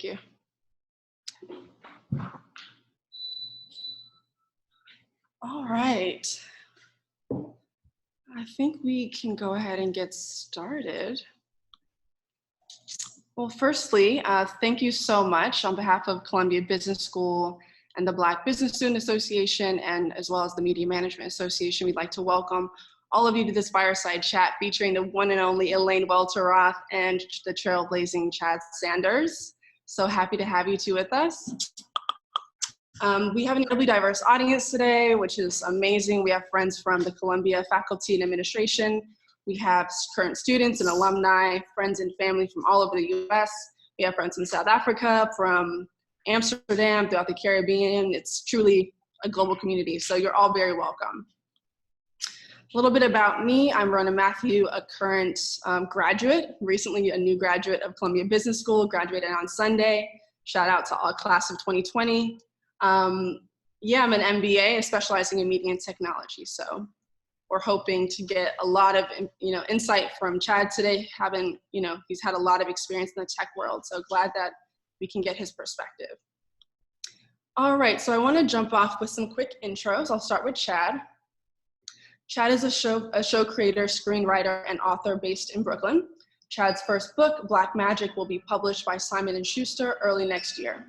Thank you. All right. I think we can go ahead and get started. Well, firstly, thank you so much on behalf of Columbia Business School and the Black Business Student Association, and as well as the Media Management Association. We'd like to welcome all of you to this fireside chat featuring the one and only Elaine Welteroth and the trailblazing ChadSanders. So happy to have you two with us. We have an incredibly diverse audience today, which is amazing. We have friends from the Columbia faculty and administration. We have current students and alumni, friends and family from all over the US. We have friends in South Africa, from Amsterdam, throughout the Caribbean. It's truly a global community, so you're all very welcome. A little bit about me. I'm Rona Matthew, a current graduate, recently a new graduate of Columbia Business School, graduated on Sunday. Shout out to all class of 2020. Yeah, I'm an MBA specializing in media and technology. So we're hoping to get a lot of insight from Chad today, having, he's had a lot of experience in the tech world. So glad that we can get his perspective. All right, so I want to jump off with some quick intros. I'll start with Chad. Chad is a show creator, screenwriter, and author based in Brooklyn. Chad's first book, Black Magic, will be published by Simon & Schuster early next year.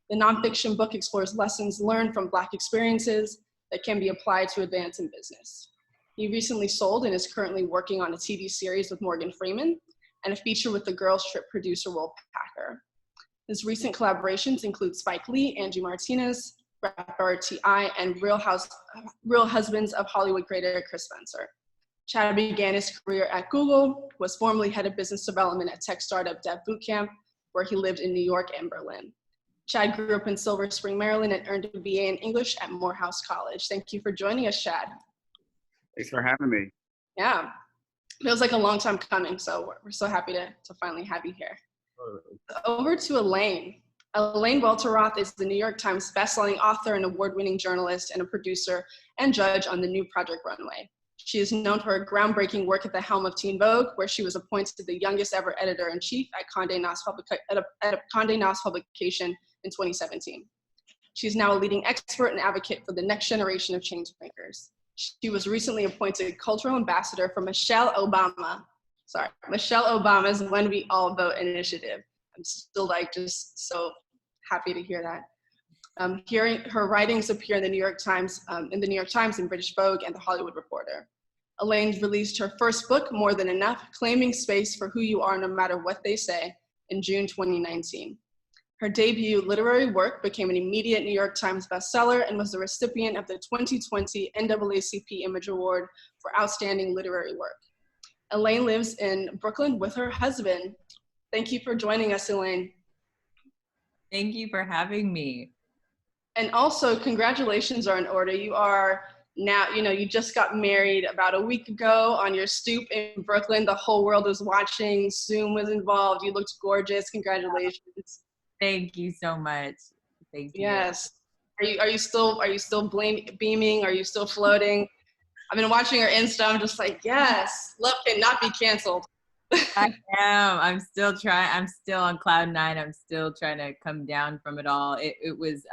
The nonfiction book explores lessons learned from Black experiences that can be applied to advance in business. He recently sold and is currently working on a TV series with Morgan Freeman and a feature with the Girls Trip producer Will Packer. His recent collaborations include Spike Lee, Angie Martinez, rapper T.I., and Real Husbands of Hollywood creator Chris Spencer. Chad began his career at Google, was formerly head of business development at tech startup Dev Bootcamp, where he lived in New York and Berlin. Chad grew up in Silver Spring, Maryland, and earned a BA in English at Morehouse College. Thank you for joining us, Chad. Thanks for having me. Yeah, feels like a long time coming, so we're so happy to finally have you here. Over to Elaine. Elaine Welteroth is the New York Times bestselling author and award-winning journalist and a producer and judge on the new Project Runway. She is known for her groundbreaking work at the helm of Teen Vogue, where she was appointed the youngest ever editor-in-chief at Condé Nast publication in 2017. She is now a leading expert and advocate for the next generation of change makers. She was recently appointed cultural ambassador for Michelle Obama's When We All Vote initiative. I'm still just so happy to hear that. Hearing her writings appear in the New York Times, and British Vogue, and the Hollywood Reporter. Elaine released her first book, More Than Enough: Claiming Space for Who You Are No Matter What They Say, in June 2019. Her debut literary work became an immediate New York Times bestseller and was the recipient of the 2020 NAACP Image Award for Outstanding Literary Work. Elaine lives in Brooklyn with her husband. Thank you for joining us, Elaine. Thank you for having me. And also, congratulations are in order. You are now, you just got married about a week ago on your stoop in Brooklyn. The whole world was watching. Zoom was involved. You looked gorgeous. Congratulations. Thank you so much. Thank you. Yes. Are you still beaming? Are you still floating? I've been watching her Insta. I'm just like, yes, love cannot be canceled. I am. I'm still on cloud nine. I'm still trying to come down from it all. It was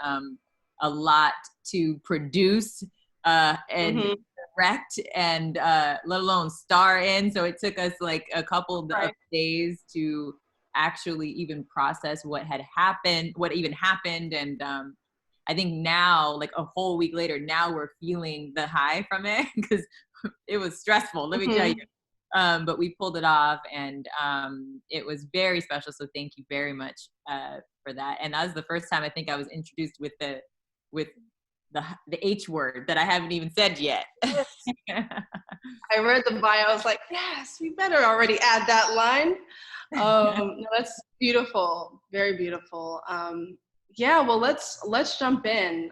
a lot to produce and direct and let alone star in. So it took us like a couple of days to actually even process what even happened. And I think now, like a whole week later, now we're feeling the high from it because it was stressful, let me tell you. But we pulled it off, and it was very special. So thank you very much for that. And that was the first time I think I was introduced with the H word that I haven't even said yet. I read the bio. I was like, yes, we better already add that line. No, that's beautiful, very beautiful. Yeah, well, let's jump in.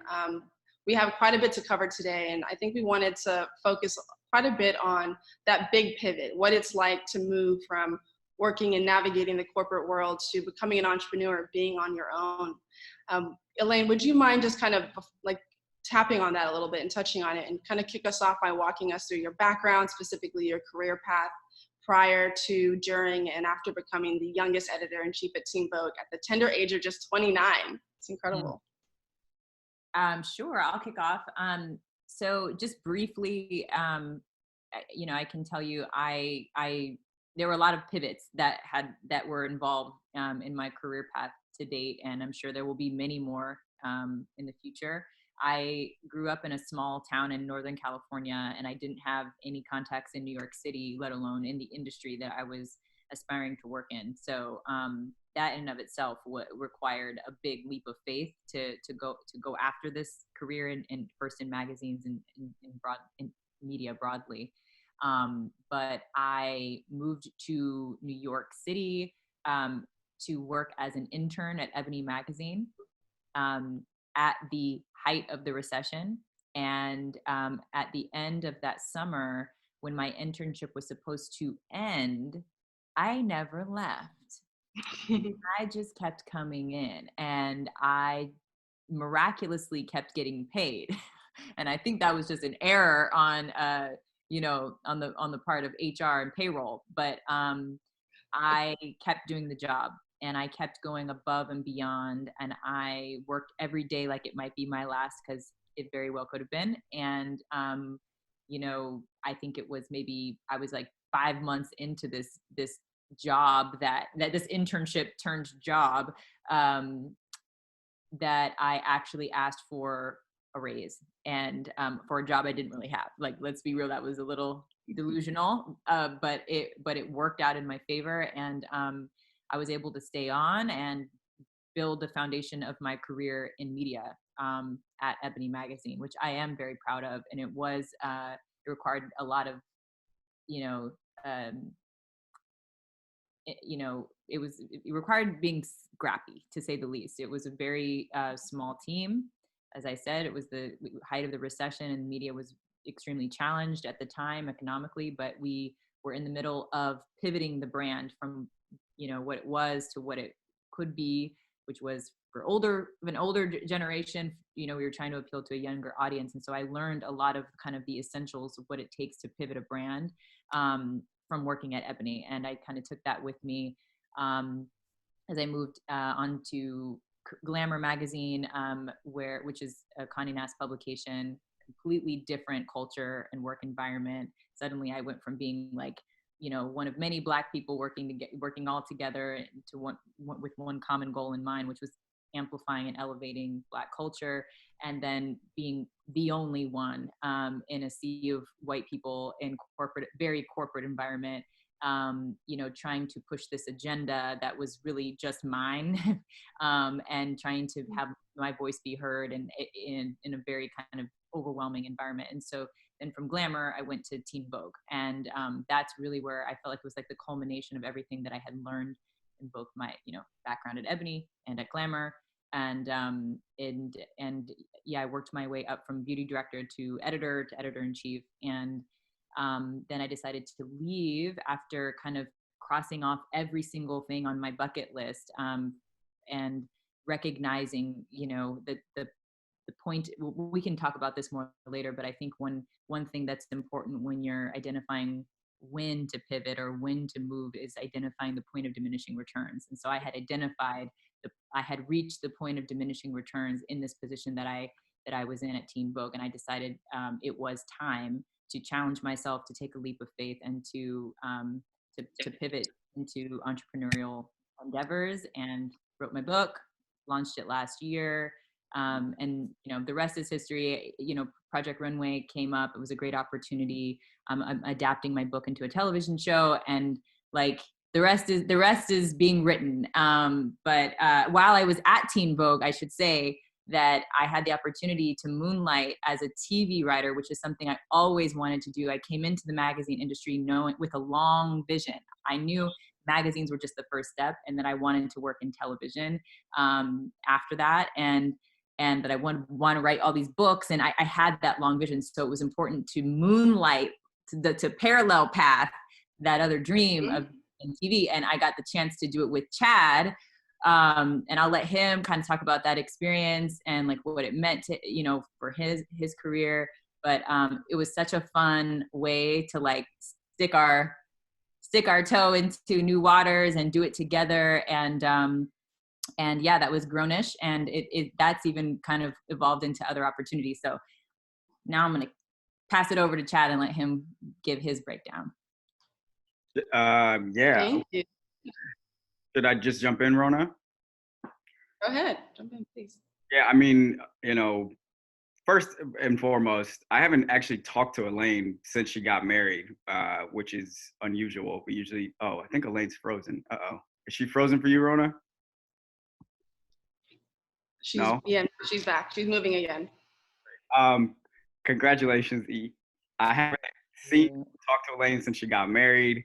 We have quite a bit to cover today, and I think we wanted to focus quite a bit on that big pivot, what it's like to move from working and navigating the corporate world to becoming an entrepreneur, being on your own. Elaine, would you mind just kind of like tapping on that a little bit and touching on it, and kind of kick us off by walking us through your background, specifically your career path prior to, during, and after becoming the youngest editor-in-chief at Teen Vogue at the tender age of just 29. It's incredible. Sure, I'll kick off. So just briefly, I can tell you, there were a lot of pivots that were involved in my career path to date, and I'm sure there will be many more in the future. I grew up in a small town in Northern California, and I didn't have any contacts in New York City, let alone in the industry that I was aspiring to work in. So that in and of itself required a big leap of faith to go after this career, in first in magazines and in media broadly. But I moved to New York City to work as an intern at Ebony magazine at the height of the recession. And at the end of that summer, when my internship was supposed to end, I never left. I just kept coming in, and I miraculously kept getting paid. And I think that was just an error on the part of HR and payroll. But I kept doing the job, and I kept going above and beyond, and I worked every day like it might be my last, because it very well could have been. And I think it was maybe, I was like 5 months into this job that this internship turned job, that I actually asked for a raise, and for a job I didn't really have. Like, let's be real, that was a little delusional, but it worked out in my favor, and I was able to stay on and build the foundation of my career in media at Ebony magazine, which I am very proud of. And it required a lot of, it required being scrappy, to say the least. It was a very small team. As I said, it was the height of the recession, and media was extremely challenged at the time economically, but we were in the middle of pivoting the brand from, what it was to what it could be, which was for an older generation. We were trying to appeal to a younger audience. And so I learned a lot of kind of the essentials of what it takes to pivot a brand from working at Ebony. And I kind of took that with me as I moved on to Glamour magazine, which is a Condé Nast publication, completely different culture and work environment. Suddenly I went from being like, one of many Black people working all together to with one common goal in mind, which was amplifying and elevating Black culture, and then being the only one in a sea of white people in very corporate environment, trying to push this agenda that was really just mine, and trying to have my voice be heard, and in a very kind of overwhelming environment. And so then from Glamour, I went to Teen Vogue, and that's really where I felt like it was like the culmination of everything that I had learned in both my background at Ebony and at Glamour. And I worked my way up from beauty director to editor-in-chief. And then I decided to leave after kind of crossing off every single thing on my bucket list, and recognizing, the point. We can talk about this more later, but I think one thing that's important when you're identifying when to pivot or when to move is identifying the point of diminishing returns. And so I had reached the point of diminishing returns in this position that I was in at Teen Vogue, and I decided it was time to challenge myself, to take a leap of faith, and to pivot into entrepreneurial endeavors, and wrote my book, launched it last year. And the rest is history. Project Runway came up. It was a great opportunity. I'm adapting my book into a television show, and like the rest is being written. But while I was at Teen Vogue, I should say that I had the opportunity to moonlight as a TV writer, which is something I always wanted to do. I came into the magazine industry with a long vision. I knew magazines were just the first step, and that I wanted to work in television after that, and that I want to write all these books. And I had that long vision. So it was important to moonlight to parallel path that other dream of in TV. And I got the chance to do it with Chad. And I'll let him kind of talk about that experience and like what it meant to, for his career. But it was such a fun way to like stick our stick our toe into new waters and do it together. And yeah, that was Grownish, and that's even kind of evolved into other opportunities. So now I'm going to pass it over to Chad and let him give his breakdown. Yeah. Thank you. Should I just jump in, Rona? Go ahead. Jump in, please. Yeah, I mean, first and foremost, I haven't actually talked to Elaine since she got married, which is unusual. We usually, I think Elaine's frozen. Uh-oh. Is she frozen for you, Rona? No? Yeah, she's back. She's moving again. Congratulations, E. I haven't talked to Elaine since she got married.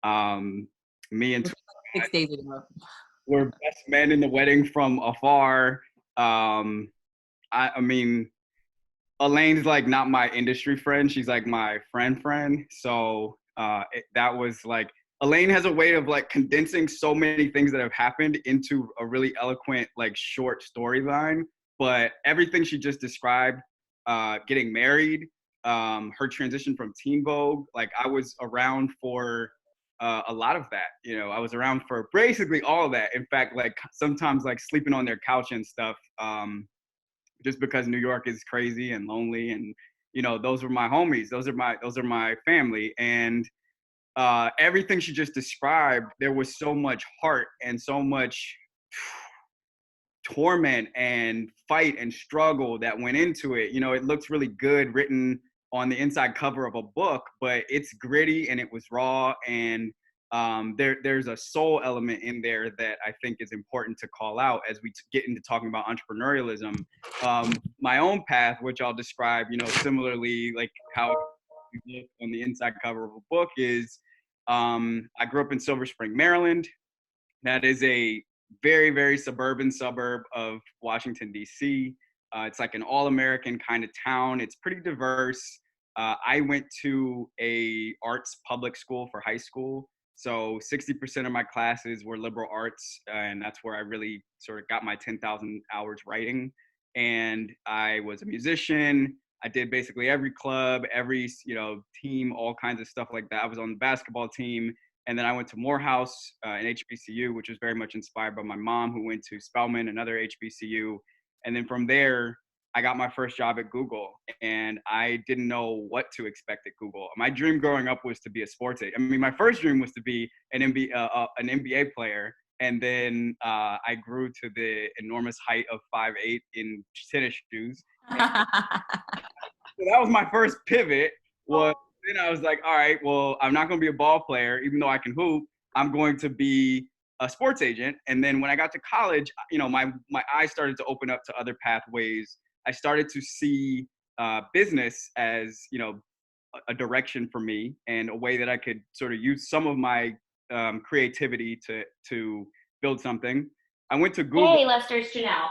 Me and 6 days ago. We're best men in the wedding from afar. I mean, Elaine's like not my industry friend. She's like my friend. So that was like, Elaine has a way of like condensing so many things that have happened into a really eloquent, like short storyline. But everything she just described, getting married, her transition from Teen Vogue, like I was around for a lot of that. I was around for basically all of that. In fact, like sometimes like sleeping on their couch and stuff, just because New York is crazy and lonely, and those were my homies. Those are my family, and everything she just described, there was so much heart and so much torment and fight and struggle that went into it. It looks really good written on the inside cover of a book, but it's gritty and it was raw, and there's a soul element in there that I think is important to call out as we get into talking about entrepreneurialism. My own path, which I'll describe, similarly, like how you look on the inside cover of a book, is I grew up in Silver Spring, Maryland. That is a very, very suburban suburb of Washington, D.C. It's like an all-American kind of town. It's pretty diverse. I went to a arts public school for high school. So 60% of my classes were liberal arts, and that's where I really sort of got my 10,000 hours writing. And I was a musician. I did basically every club, every team, all kinds of stuff like that. I was on the basketball team. And then I went to Morehouse, an HBCU, which was very much inspired by my mom, who went to Spelman, another HBCU. And then from there, I got my first job at Google, and I didn't know what to expect at Google. My dream growing up was to be a sports agent. I mean, my first dream was to be an NBA player. And then I grew to the enormous height of 5'8" in tennis shoes. So that was my first pivot. Then I was like, all right, well, I'm not going to be a ball player, even though I can hoop. I'm going to be a sports agent. And then when I got to college, my eyes started to open up to other pathways. I started to see business as, a direction for me and a way that I could sort of use some of my creativity to build something. I went to Google. Hey, Lester, it's Janelle.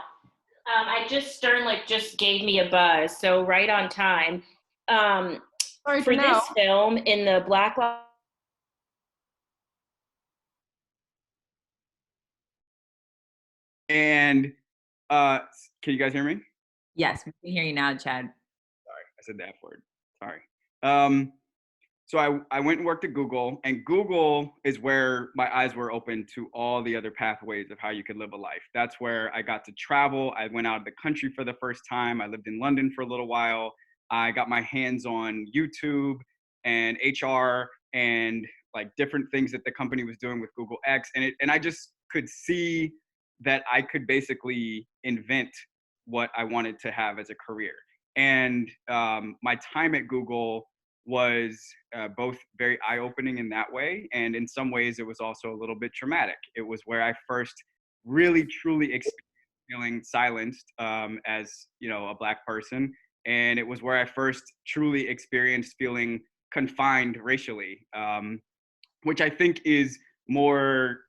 Stern just gave me a buzz, so right on time. Sorry, for Janelle. this film in the Black Lives. And can you guys hear me? Yes, we can hear you now, Chad. Sorry, I said the F word. Sorry. So I went and worked at Google, and Google is where my eyes were open to all the other pathways of how you could live a life. That's where I got to travel. I went out of the country for the first time. I lived in London for a little while. I got my hands on YouTube and HR and like different things that the company was doing with Google X. And I just could see that I could basically invent what I wanted to have as a career. And my time at Google was both very eye-opening in that way, and in some ways it was also a little bit traumatic. It was where I first really truly experienced feeling silenced as a Black person, and it was where I first truly experienced feeling confined racially, which I think is more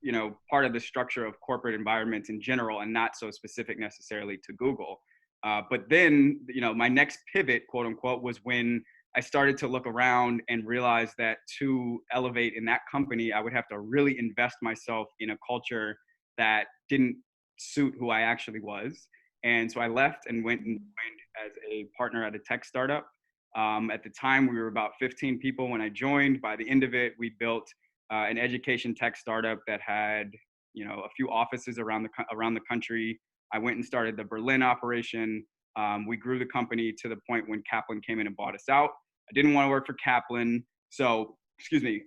part of the structure of corporate environments in general, and not so specific necessarily to Google. But then my next pivot, quote unquote, was when I started to look around and realize that to elevate in that company, I would have to really invest myself in a culture that didn't suit who I actually was. And so I left and went and joined as a partner at a tech startup. At the time, we were about 15 people when I joined. By the end of it, we built an education tech startup that had, a few offices around the country. I went and started the Berlin operation. We grew the company to the point when Kaplan came in and bought us out. I didn't want to work for Kaplan. So,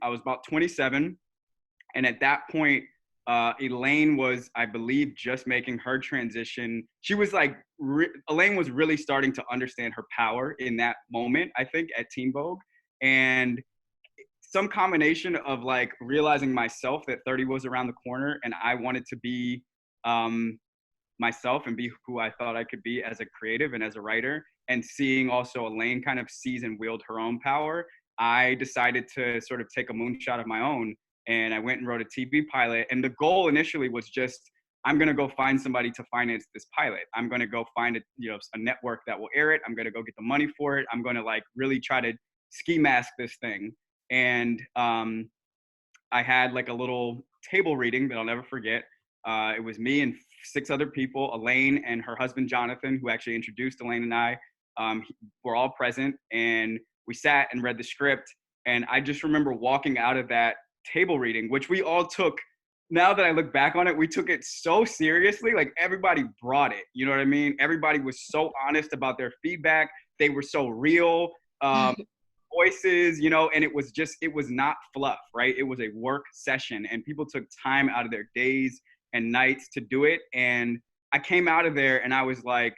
I was about 27. And at that point, Elaine was, I believe, just making her transition. She was like, Elaine was really starting to understand her power in that moment, I think, at Teen Vogue. And some combination of like realizing myself that 30 was around the corner and I wanted to be myself and be who I thought I could be as a creative and as a writer, and seeing also Elaine kind of seize and wield her own power, I decided to sort of take a moonshot of my own. And I went and wrote a TV pilot. And the goal initially was just, I'm going to go find somebody to finance this pilot. I'm going to go find a network that will air it. I'm going to go get the money for it. I'm going to like really try to ski mask this thing. And I had like a little table reading that I'll never forget. It was me and 6 other people. Elaine and her husband, Jonathan, who actually introduced Elaine and I, were all present. And we sat and read the script. And I just remember walking out of that table reading, which we all took, now that I look back on it, we took it so seriously. Like everybody brought it, you know what I mean? Everybody was so honest about their feedback. They were so real. Voices, and it was not fluff, right? It was a work session and people took time out of their days and nights to do it. And I came out of there and I was like,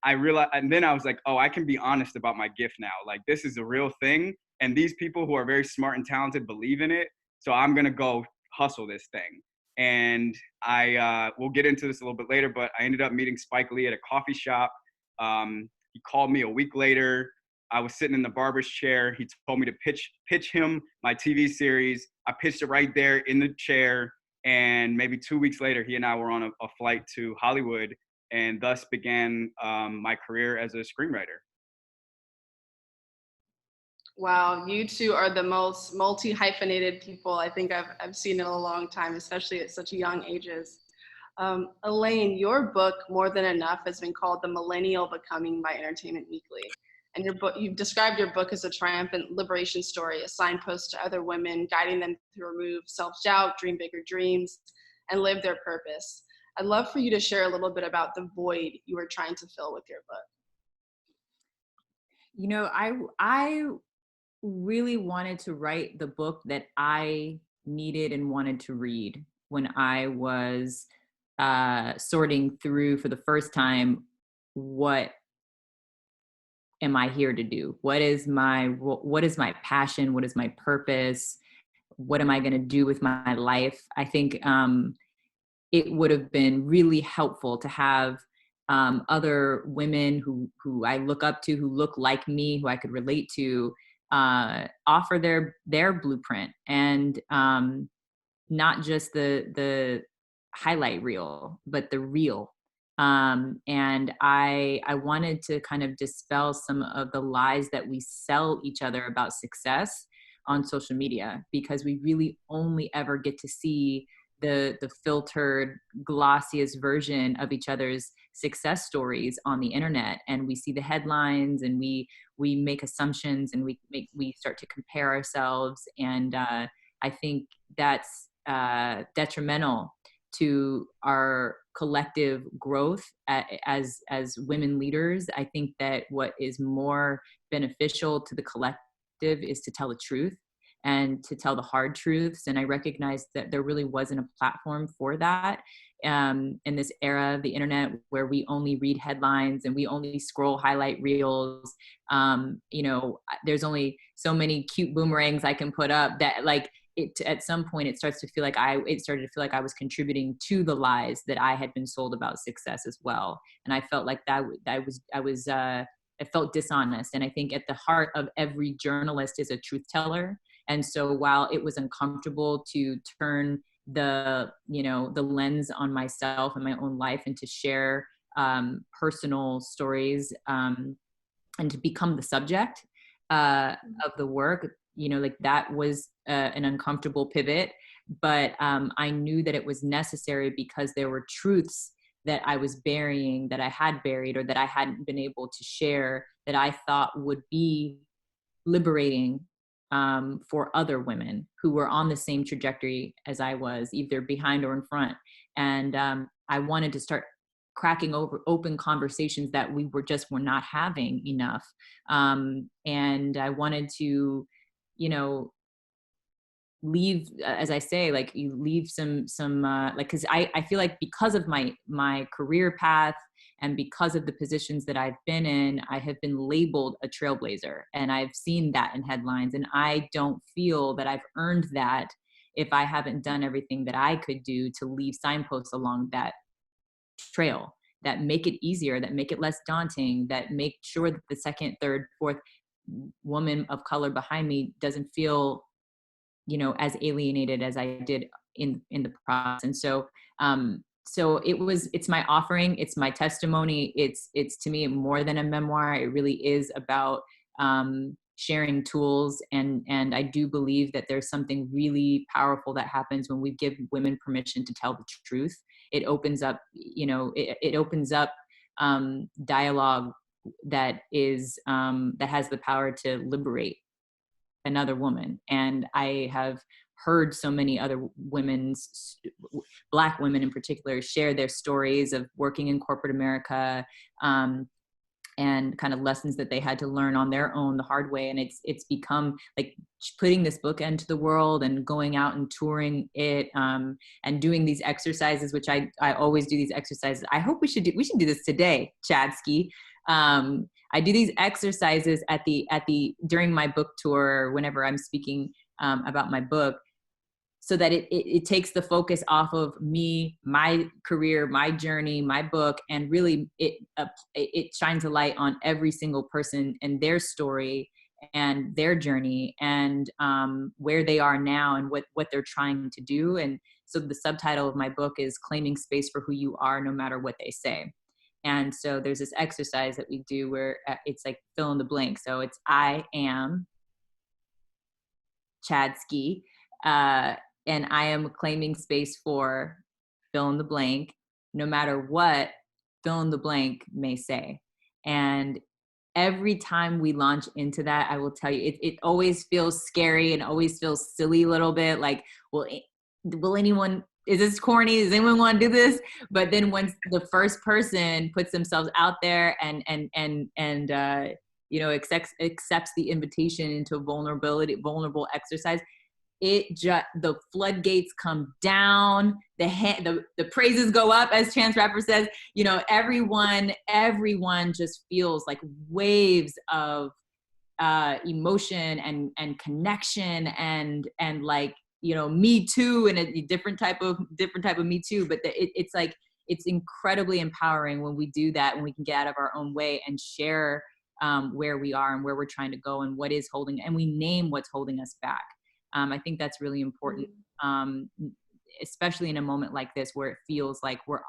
I realized, and then I was like, oh, I can be honest about my gift now. Like this is a real thing. And these people who are very smart and talented believe in it. So I'm going to go hustle this thing. And we'll get into this a little bit later, but I ended up meeting Spike Lee at a coffee shop. He called me a week later. I was sitting in the barber's chair. He told me to pitch him my TV series. I pitched it right there in the chair. And maybe 2 weeks later, he and I were on a flight to Hollywood, and thus began my career as a screenwriter. Wow, you two are the most multi-hyphenated people I think I've seen in a long time, especially at such young ages. Elaine, your book, More Than Enough, has been called The Millennial Becoming by Entertainment Weekly. And your book, you've described your book as a triumphant liberation story, a signpost to other women, guiding them to remove self-doubt, dream bigger dreams, and live their purpose. I'd love for you to share a little bit about the void you were trying to fill with your book. I really wanted to write the book that I needed and wanted to read when I was sorting through for the first time, what am I here to do? What is my passion? What is my purpose? What am I going to do with my life? I think it would have been really helpful to have other women who I look up to, who look like me, who I could relate to, offer their blueprint, and not just the highlight reel, but the real. And I wanted to kind of dispel some of the lies that we sell each other about success on social media, because we really only ever get to see the filtered, glossiest version of each other's success stories on the internet. And we see the headlines and we make assumptions and we start to compare ourselves. And I think that's detrimental to our collective growth as women leaders. I think that what is more beneficial to the collective is to tell the truth and to tell the hard truths. And I recognize that there really wasn't a platform for that in this era of the internet, where we only read headlines and we only scroll highlight reels. There's only so many cute boomerangs I can put up that, like, at some point it started to feel like I was contributing to the lies that I had been sold about success as well. And I felt like I felt dishonest. And I think at the heart of every journalist is a truth teller. And so while it was uncomfortable to turn the lens on myself and my own life and to share personal stories and to become the subject of the work, that was an uncomfortable pivot. But I knew that it was necessary because there were truths that I was burying, that I had buried, or that I hadn't been able to share, that I thought would be liberating for other women who were on the same trajectory as I was, either behind or in front. And I wanted to start cracking open conversations that we were not having enough. And I wanted to, leave, as I say, like you leave some like, cause I feel like because of my career path and because of the positions that I've been in, I have been labeled a trailblazer, and I've seen that in headlines, and I don't feel that I've earned that if I haven't done everything that I could do to leave signposts along that trail that make it easier, that make it less daunting, that make sure that the second, third, fourth woman of color behind me doesn't feel, as alienated as I did in the process. And so, it's my offering, it's my testimony. It's to me more than a memoir. It really is about sharing tools. And I do believe that there's something really powerful that happens when we give women permission to tell the truth. It opens up, it opens up dialogue that is, that has the power to liberate another woman. And I have heard so many other Black women in particular, share their stories of working in corporate America, and kind of lessons that they had to learn on their own the hard way. And it's become like putting this book into the world and going out and touring it, and doing these exercises, which I always do these exercises. I hope we should do this today, Chadsky. I do these exercises during my book tour, whenever I'm speaking about my book, so that it takes the focus off of me, my career, my journey, my book, and really it shines a light on every single person and their story and their journey, and where they are now and what they're trying to do. And so the subtitle of my book is Claiming Space for Who You Are, No Matter What They Say. And so there's this exercise that we do where it's like fill in the blank. So it's I am Chadsky, and I am claiming space for fill in the blank, no matter what fill in the blank may say. And every time we launch into that, I will tell you, it always feels scary and always feels silly a little bit. Like, will anyone, is this corny? Does anyone want to do this? But then once the first person puts themselves out there and accepts the invitation into a vulnerable exercise, the floodgates come down, the praises go up, as Chance Rapper says. Everyone just feels like waves of emotion and connection and like, me too, and a different type of me too. But it's like, it's incredibly empowering when we do that, when we can get out of our own way and share where we are and where we're trying to go and what is holding, and we name what's holding us back. I think that's really important, especially in a moment like this where it feels like we're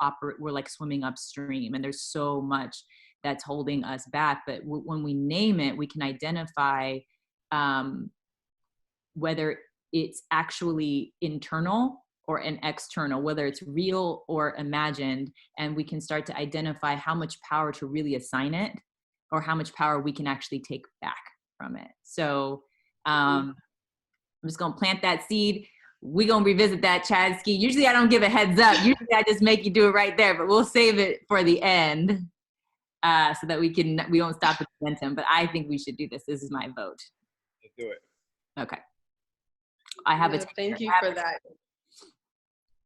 like swimming upstream and there's so much that's holding us back. But when we name it, we can identify whether it's actually internal or an external, whether it's real or imagined, and we can start to identify how much power to really assign it or how much power we can actually take back from it. So I'm just going to plant that seed. We're going to revisit that, Chadsky. Usually I don't give a heads up. Usually I just make you do it right there, but we'll save it for the end so that we don't stop the momentum. But I think we should do this. This is my vote. Let's do it. Okay. I have Thank you for that.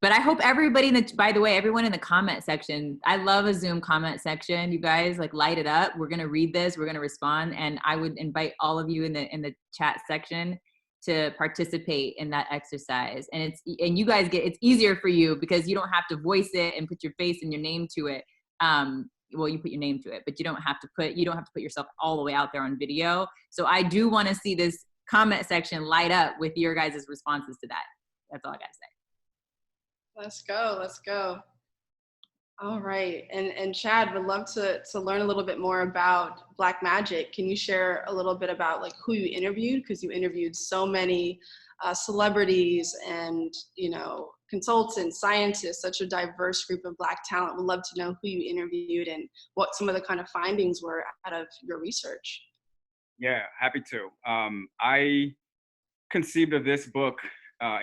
But I hope everybody, by the way, everyone in the comment section, I love a Zoom comment section. You guys light it up. We're going to read this. We're going to respond. And I would invite all of you in the chat section to participate in that exercise. And you guys it's easier for you because you don't have to voice it and put your face and your name to it. Well, you put your name to it, but you don't have to put yourself all the way out there on video. So I do want to see this comment section light up with your guys' responses to that. That's all I got to say. Let's go. All right. And Chad, would love to learn a little bit more about Black Magic. Can you share a little bit about who you interviewed? Because you interviewed so many celebrities and, consultants, scientists, such a diverse group of Black talent. Would love to know who you interviewed and what some of the kind of findings were out of your research. Yeah, happy to. I conceived of this book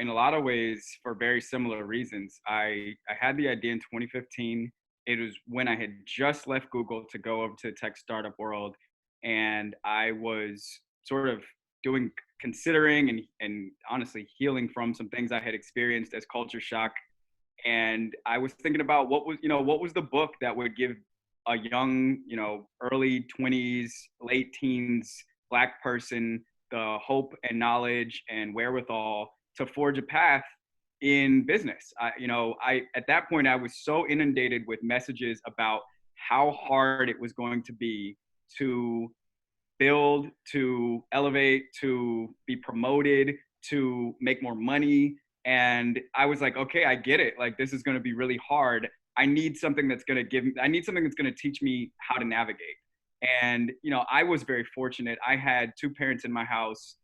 in a lot of ways for very similar reasons. I had the idea in 2015. It was when I had just left Google to go over to the tech startup world. And I was sort of considering and honestly healing from some things I had experienced as culture shock. And I was thinking about what was the book that would give a young, early 20s, late teens Black person the hope and knowledge and wherewithal to forge a path in business. I at that point I was so inundated with messages about how hard it was going to be to build, to elevate, to be promoted, to make more money. And I was like, okay, I get it. Like, this is going to be really hard. I need something that's going to teach me how to navigate. And, I was very fortunate. I had two parents in my house.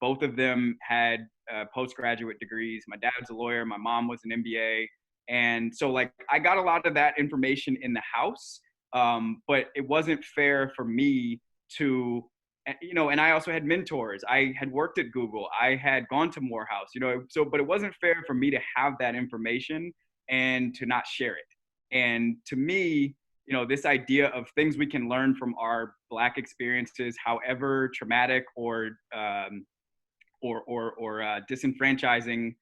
Both of them had postgraduate degrees. My dad's a lawyer. My mom was an MBA. And so like, I got a lot of that information in the house. But it wasn't fair for me to, and I also had mentors. I had worked at Google. I had gone to Morehouse, but it wasn't fair for me to have that information and to not share it. And to me, this idea of things we can learn from our Black experiences, however traumatic or disenfranchising,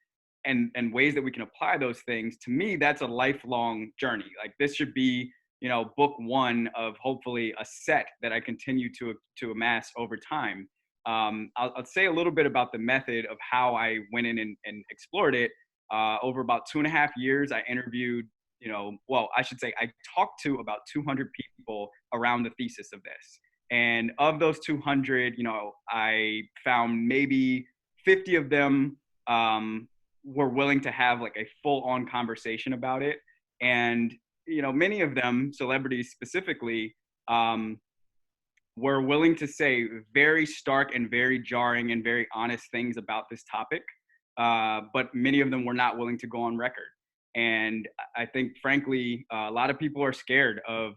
and ways that we can apply those things, to me, that's a lifelong journey. Like, this should be, book one of hopefully a set that I continue to amass over time. I'll say a little bit about the method of how I went in and explored it. Over about 2.5 years, I interviewed, I talked to about 200 people around the thesis of this. And of those 200, I found maybe 50 of them were willing to have like a full-on conversation about it. And many of them, celebrities specifically, were willing to say very stark and very jarring and very honest things about this topic. But many of them were not willing to go on record. And I think, frankly, a lot of people are scared of,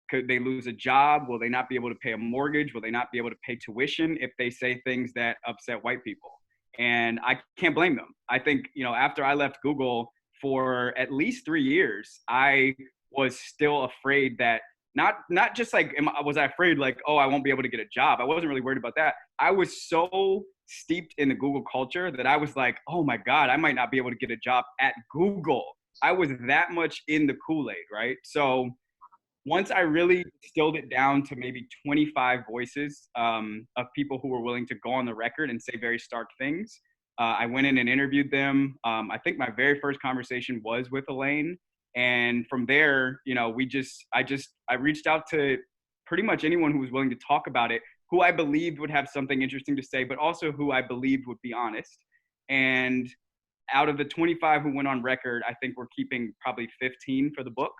could they lose a job? Will they not be able to pay a mortgage? Will they not be able to pay tuition if they say things that upset white people? And I can't blame them. I think, after I left Google, for at least 3 years, I was still afraid that not just like, was I afraid like, oh, I won't be able to get a job? I wasn't really worried about that. I was so steeped in the Google culture that I was like, oh my God, I might not be able to get a job at Google. I was that much in the Kool-Aid, right? So once I really distilled it down to maybe 25 voices of people who were willing to go on the record and say very stark things, I went in and interviewed them. I think my very first conversation was with Elaine. And from there, I reached out to pretty much anyone who was willing to talk about it, who I believed would have something interesting to say, but also who I believed would be honest. And out of the 25 who went on record, I think we're keeping probably 15 for the book.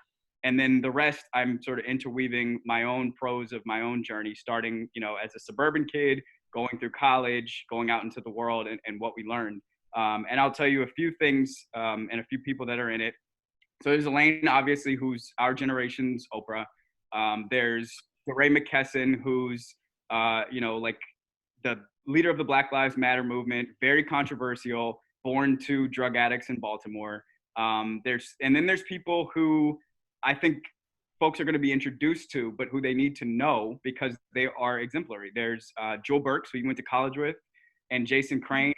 And then the rest, I'm sort of interweaving my own prose of my own journey, starting, as a suburban kid, going through college, going out into the world, and what we learned. And I'll tell you a few things and a few people that are in it. So there's Elaine, obviously, who's our generation's Oprah. There's DeRay McKesson, who's, like the leader of the Black Lives Matter movement, very controversial, born to drug addicts in Baltimore. There's people who I think folks are going to be introduced to, but who they need to know because they are exemplary. There's Joel Burks, who you went to college with, and Jason Crane,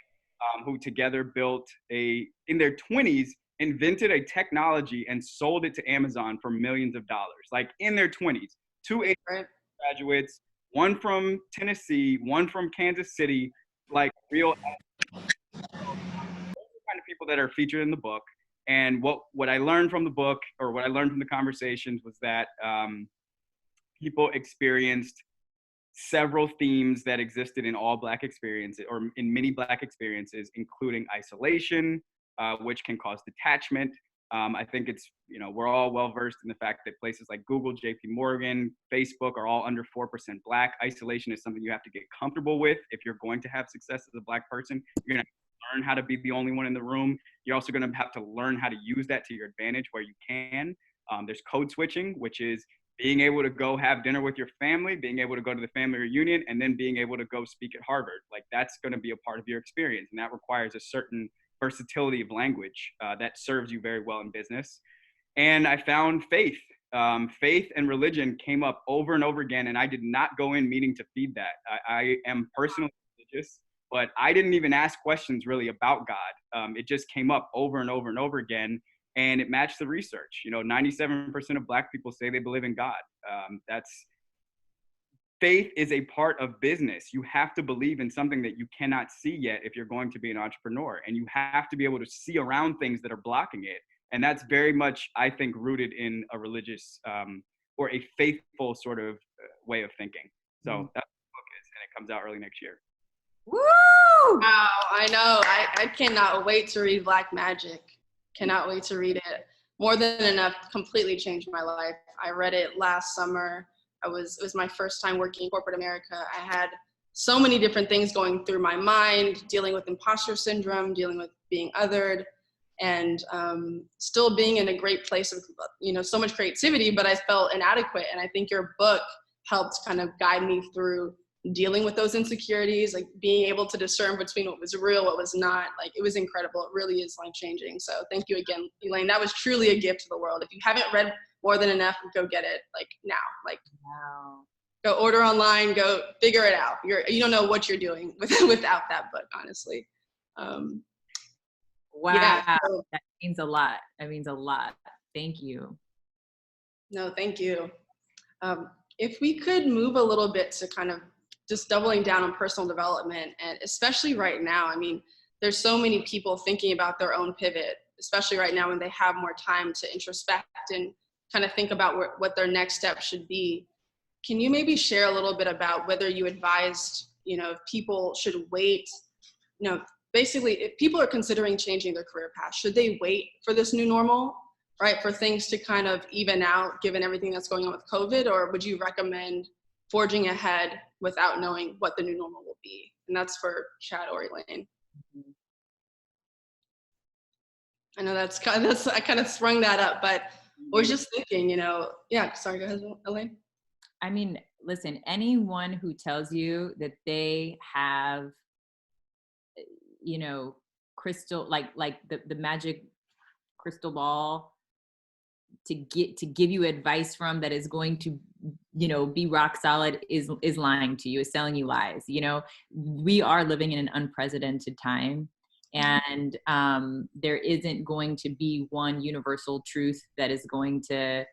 who together built in their 20s, invented a technology and sold it to Amazon for millions of dollars, like in their 20s. Two graduates, one from Tennessee, one from Kansas City, like real. Those are the kind of people that are featured in the book. And what I learned from the book, or what I learned from the conversations, was that people experienced several themes that existed in all Black experiences, or in many Black experiences, including isolation, which can cause detachment. I think it's, we're all well versed in the fact that places like Google, JP Morgan, Facebook are all under 4% Black. Isolation is something you have to get comfortable with if you're going to have success as a Black person. You're going to learn how to be the only one in the room. You're also going to have to learn how to use that to your advantage where you can. There's code switching, which is being able to go have dinner with your family, being able to go to the family reunion, and then being able to go speak at Harvard. Like, that's going to be a part of your experience. And that requires a certain versatility of language that serves you very well in business. And I found faith. Faith and religion came up over and over again, and I did not go in meaning to feed that. I am personally religious, but I didn't even ask questions really about God. It just came up over and over and over again, and it matched the research. 97% of Black people say they believe in God. Faith is a part of business. You have to believe in something that you cannot see yet if you're going to be an entrepreneur, and you have to be able to see around things that are blocking it. And that's very much, I think, rooted in a religious or a faithful sort of way of thinking. So that's what the book is, and it comes out early next year. Woo! Wow, I know. I cannot wait to read Black Magic. Cannot wait to read it. More than enough completely changed my life. I read it last summer. It was my first time working in corporate America. I had so many different things going through my mind, dealing with imposter syndrome, dealing with being othered, and still being in a great place of, so much creativity, but I felt inadequate. And I think your book helped kind of guide me through dealing with those insecurities, like being able to discern between what was real, what was not. Like, it was incredible. It really is life-changing. So thank you again, Elaine. That was truly a gift to the world. If you haven't read More Than Enough, go get it, like, now. Like, wow. Go order online, go figure it out. You don't know what you're doing without that book, honestly. Wow, yeah, so, that means a lot. That means a lot. Thank you. No, thank you. If we could move a little bit to kind of just doubling down on personal development, and especially right now, I mean, there's so many people thinking about their own pivot, especially right now when they have more time to introspect and kind of think about what their next step should be. Can you maybe share a little bit about whether you advised, if people should wait, basically, if people are considering changing their career path, should they wait for this new normal, right, for things to kind of even out given everything that's going on with COVID, or would you recommend forging ahead without knowing what the new normal will be? And that's for Chad or Elaine. I know I kind of sprung that up, but I was just thinking, sorry, go ahead, Elaine. I mean, listen, anyone who tells you that they have, crystal, like the magic crystal ball to give you advice from that is going to, be rock solid is lying to you, is selling you lies. We are living in an unprecedented time, and there isn't going to be one universal truth that is going to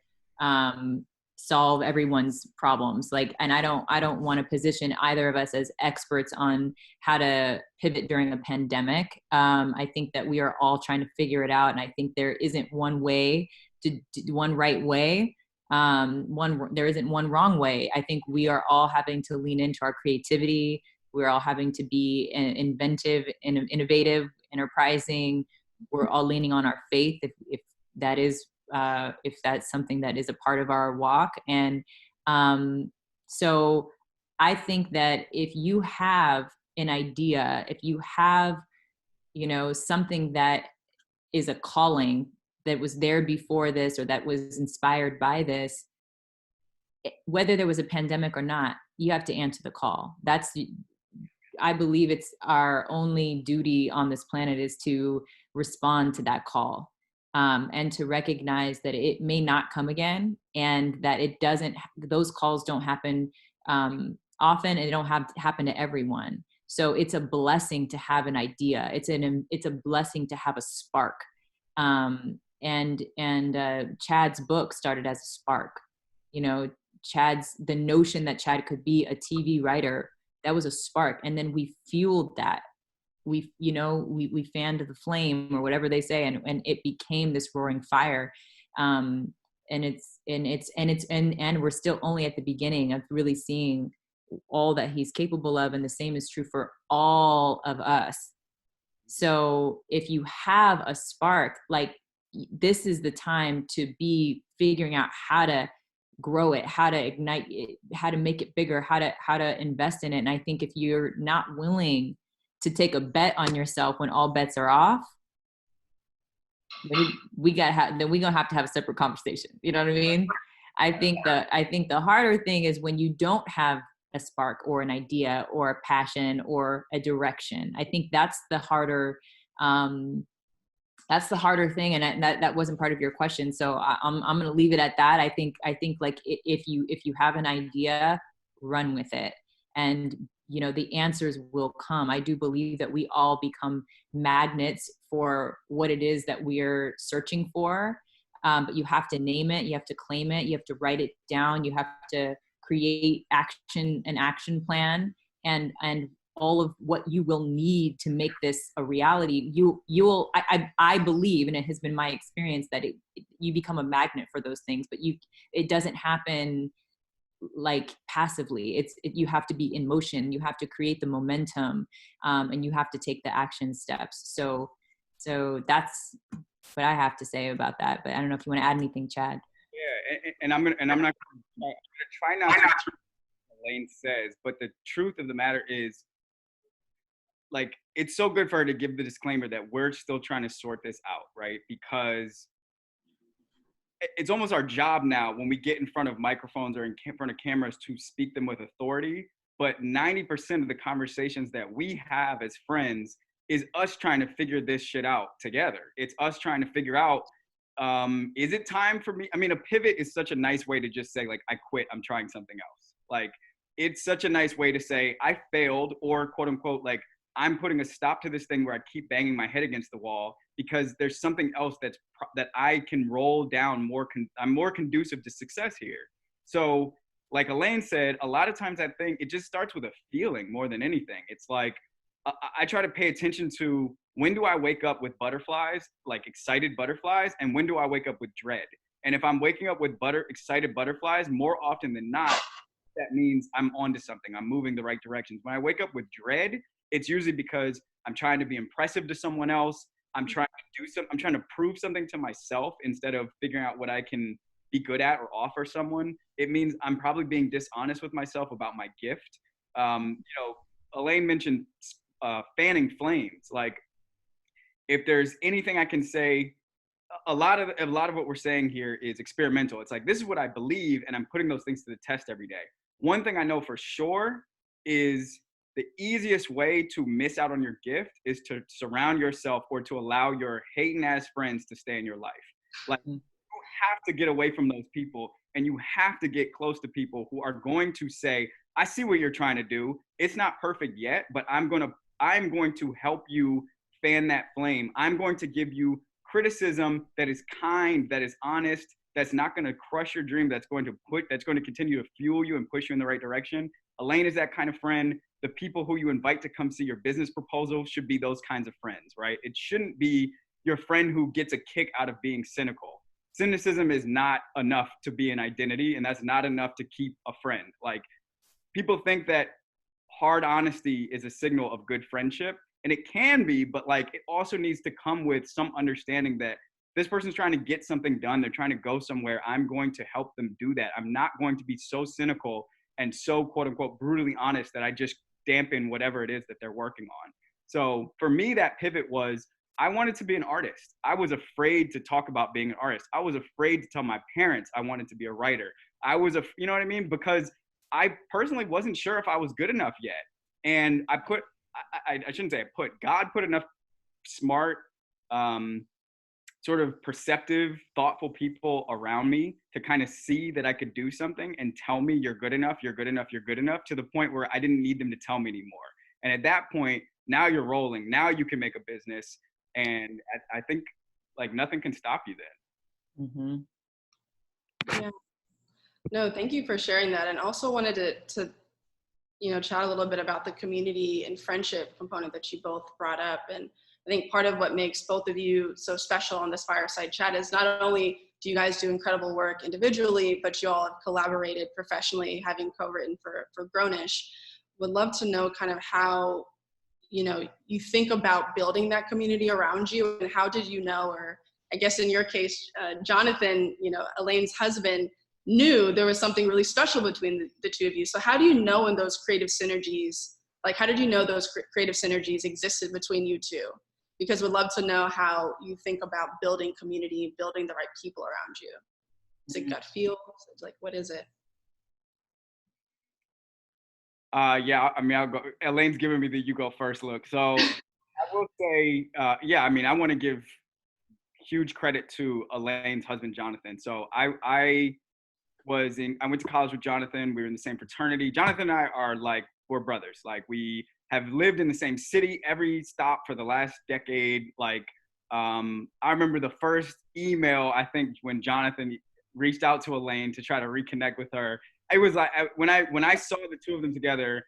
solve everyone's problems. And I don't want to position either of us as experts on how to pivot during a pandemic. I think that we are all trying to figure it out. And I think there isn't one way one right way. There isn't one wrong way. I think we are all having to lean into our creativity. We're all having to be inventive and innovative, enterprising. We're all leaning on our faith if that's something that is a part of our walk. And so I think that if you have an idea, if you have, something that is a calling that was there before this, or that was inspired by this, whether there was a pandemic or not, you have to answer the call. I believe it's our only duty on this planet is to respond to that call. And to recognize that it may not come again, and that those calls don't happen often, and they don't happen to everyone. So it's a blessing to have an idea. It's a blessing to have a spark. And Chad's book started as a spark. The notion that Chad could be a TV writer, that was a spark. And then we fueled that. We fanned the flame, or whatever they say, and it became this roaring fire. And we're still only at the beginning of really seeing all that he's capable of. And the same is true for all of us. So if you have a spark, this is the time to be figuring out how to grow it, how to ignite it, how to make it bigger, how to invest in it. And I think if you're not willing to take a bet on yourself when all bets are off, then we're gonna have to have a separate conversation. You know what I mean? I think the harder thing is when you don't have a spark or an idea or a passion or a direction. I think that's the harder thing. And that wasn't part of your question. So I'm going to leave it at that. I think like if you have an idea, run with it. And, the answers will come. I do believe that we all become magnets for what it is that we're searching for. But you have to name it. You have to claim it. You have to write it down. You have to create an action plan, and all of what you will need to make this a reality. I believe, and it has been my experience, that you become a magnet for those things, but it doesn't happen like passively. You have to be in motion. You have to create the momentum, and you have to take the action steps. So that's what I have to say about that. But I don't know if you want to add anything, Chad. Yeah, and I'm not going to try not to what Elaine says, but the truth of the matter is, like, it's so good for her to give the disclaimer that we're still trying to sort this out, right? Because it's almost our job now when we get in front of microphones or in front of cameras to speak them with authority. But 90% of the conversations that we have as friends is us trying to figure this shit out together. It's us trying to figure out, is it time for me? I mean, a pivot is such a nice way to just say, like, I quit, I'm trying something else. Like, it's such a nice way to say, I failed, or quote unquote, like, I'm putting a stop to this thing where I keep banging my head against the wall because there's something else that I can roll down I'm more conducive to success here. So like Elaine said, a lot of times I think it just starts with a feeling more than anything. It's like, I try to pay attention to, when do I wake up with butterflies, like excited butterflies, and when do I wake up with dread? And if I'm waking up with excited butterflies, more often than not, that means I'm onto something. I'm moving the right directions. When I wake up with dread, it's usually because I'm trying to be impressive to someone else. I'm trying to prove something to myself instead of figuring out what I can be good at or offer someone. It means I'm probably being dishonest with myself about my gift. Elaine mentioned fanning flames. Like, if there's anything I can say, a lot of what we're saying here is experimental. It's like, this is what I believe, and I'm putting those things to the test every day. One thing I know for sure is the easiest way to miss out on your gift is to surround yourself, or to allow your hating ass friends to stay in your life. Like, you have to get away from those people, and you have to get close to people who are going to say, I see what you're trying to do. It's not perfect yet, but I'm going to help you fan that flame. I'm going to give you criticism that is kind, that is honest, that's not going to crush your dream, that's going to continue to fuel you and push you in the right direction. Elaine is that kind of friend. The people who you invite to come see your business proposal should be those kinds of friends, right? It shouldn't be your friend who gets a kick out of being cynical. Cynicism is not enough to be an identity, and that's not enough to keep a friend. Like, people think that hard honesty is a signal of good friendship, and it can be, but like, it also needs to come with some understanding that this person's trying to get something done. They're trying to go somewhere. I'm going to help them do that. I'm not going to be so cynical and so quote unquote brutally honest that I just dampen whatever it is that they're working on. So for me, that pivot was, I wanted to be an artist. I was afraid to talk about being an artist. I was afraid to tell my parents I wanted to be a writer. You know what I mean? Because I personally wasn't sure if I was good enough yet. And I shouldn't say God put enough smart, sort of perceptive, thoughtful people around me to kind of see that I could do something and tell me, you're good enough, you're good enough, you're good enough, to the point where I didn't need them to tell me anymore. And at that point, now you're rolling. Now you can make a business. And I think, like, nothing can stop you then. Mm-hmm. Yeah. No, thank you for sharing that. And also wanted to chat a little bit about the community and friendship component that you both brought up. And I think part of what makes both of you so special on this Fireside Chat is not only do you guys do incredible work individually, but you all have collaborated professionally, having co-written for Grownish. Would love to know kind of how, you think about building that community around you, and how did you know, or I guess in your case, Jonathan, Elaine's husband, knew there was something really special between the two of you. So how do you know when those creative synergies, like how did you know those creative synergies existed between you two? Because we'd love to know how you think about building community, building the right people around you. Is it gut feel? It's like, what is it? Yeah, I mean, I'll go. Elaine's giving me the you go first look. So I will say, yeah, I mean, I want to give huge credit to Elaine's husband, Jonathan. So I went to college with Jonathan. We were in the same fraternity. Jonathan and I are like, we're brothers. Like, we have lived in the same city every stop for the last decade. Like, I remember the first email, I think, when Jonathan reached out to Elaine to try to reconnect with her. It was like, when I saw the two of them together